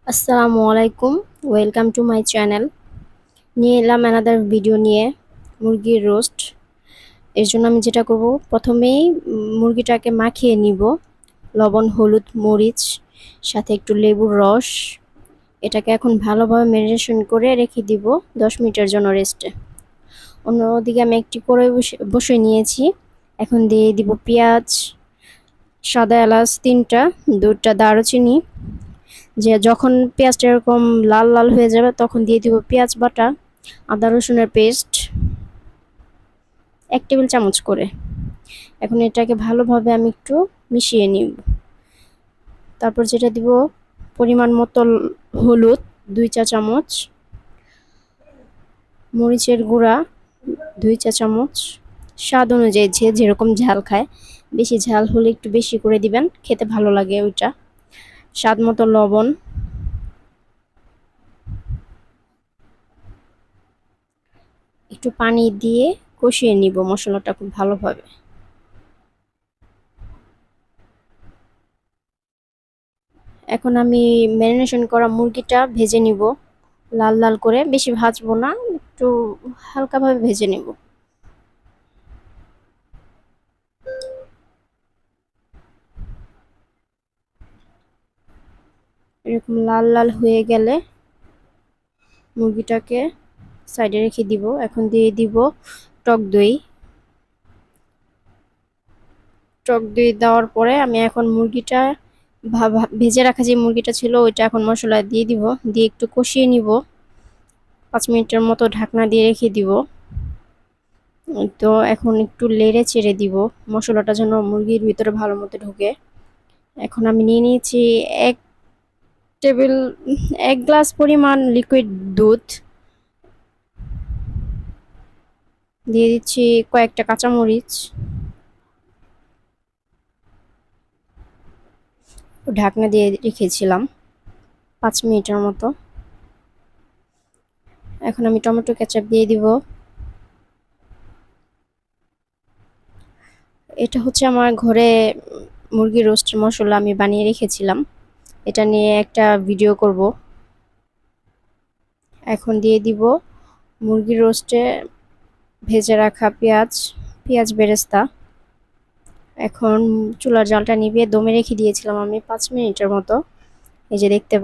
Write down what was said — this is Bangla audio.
আসসালামু আলাইকুম। Welcome to my channel. নিয়ে এলাম অ্যানাদার ভিডিও নিয়ে, মুরগির রোস্ট। এর জন্য আমি যেটা করব, প্রথমেই মুরগিটাকে মাখিয়ে নিব লবণ, হলুদ, মরিচ, সাথে একটু লেবুর রস। এটাকে এখন ভালোভাবে ম্যারিনেশন করে রেখে দিব 10 মিনিটের জন্য রেস্টে। অন্যদিকে আমি একটি কড়াই বসিয়ে নিয়েছি। এখন দিয়ে দিব পেঁয়াজ, সাদা এলাচ 3টা, 2টা দারুচিনি। যে যখন পেঁয়াজটা এরকম লাল লাল হয়ে যাবে তখন দিয়ে দিব পেঁয়াজ বাটা, আদা রসুনের পেস্ট 1 টেবিল চামচ করে। এখন এটাকে ভালোভাবে আমি একটু মিশিয়ে নিব। তারপর যেটা দিব, পরিমাণ মতো হলুদ 2 চা চামচ, মরিচের গুঁড়া 2 চা চামচ, স্বাদ অনুযায়ী যে যেরকম ঝাল খায়, বেশি ঝাল হলে একটু বেশি করে দিবেন, খেতে ভালো লাগে ওইটা। স্বাদ মতো লবণ, একটু পানি দিয়ে কষিয়ে নিব মশলাটা খুব ভালোভাবে। এখন আমি ম্যারিনেশন করা মুরগিটা ভেজে নিব লাল লাল করে, বেশি ভাজবো না, একটু হালকাভাবে ভেজে নিব। এরকম লাল লাল হয়ে গেলে মুরগিটাকে সাইডে রেখে দিব। এখন দিয়ে দিব টক দই। টক দই দেওয়ার পরে আমি এখন মুরগিটা ভেজে রাখা যে মুরগিটা ছিল ওইটা এখন মশলা দিয়ে দিব, দিয়ে একটু কষিয়ে নিব। 5 মিনিটের মতো ঢাকনা দিয়ে রেখে দিব। তো এখন একটু নেড়ে চেড়ে দিব মশলাটা যেন মুরগির ভিতরে ভালো মতো ঢুকে। এখন আমি নিয়ে নিয়েছি এক টেবিল 1 গ্লাস পরিমাণ লিকুইড দুধ। দিয়ে দিচ্ছি কয়েকটা কাঁচামরিচ, ঢাকনা দিয়ে রেখেছিলাম 5 মিনিটের মতো। এখন আমি টমেটো কেচাপ দিয়ে দিব। এটা হচ্ছে আমার ঘরে মুরগি রোস্টের মশলা আমি বানিয়ে রেখেছিলাম, এটা নিয়ে একটা ভিডিও করব। এখন দিয়ে দিব মুরগি রোস্টে ভেজে রাখা পেঁয়াজ বেরেস্তা। এখন চুলার জালটা নিভিয়ে দমে রেখে দিয়েছিলাম আমি 5 মিনিটের মতো। এই যে দেখতে